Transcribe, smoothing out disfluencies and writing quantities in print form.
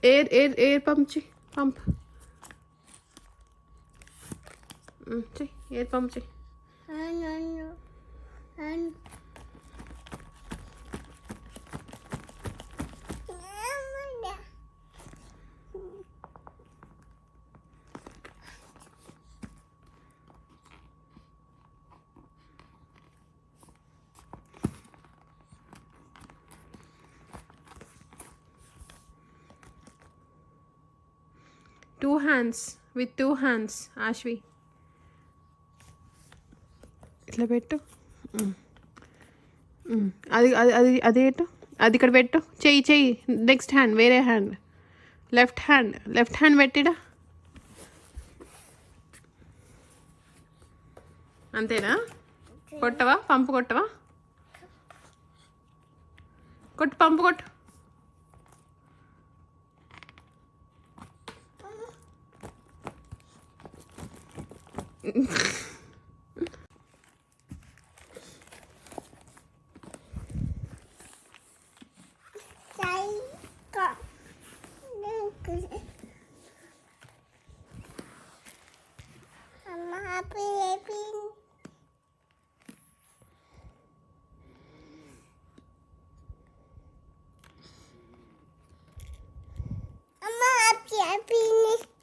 Air pump చెయ్యి. Pump చెయ్యి. Air pump చెయ్యి. Two hands. With two hands, Ashvi. ఇట్లా పెట్టు. అది అది అది అది పెట్టు. అది ఇక్కడ పెట్టు. చెయ్యి. నెక్స్ట్ హ్యాండ్, వేరే హ్యాండ్. లెఫ్ట్ హ్యాండ్ పెట్టిడా. అంతేనా? కొట్టవా? పంపు కొట్టవా? కొట్టు, పంపు కొట్టు. Happy.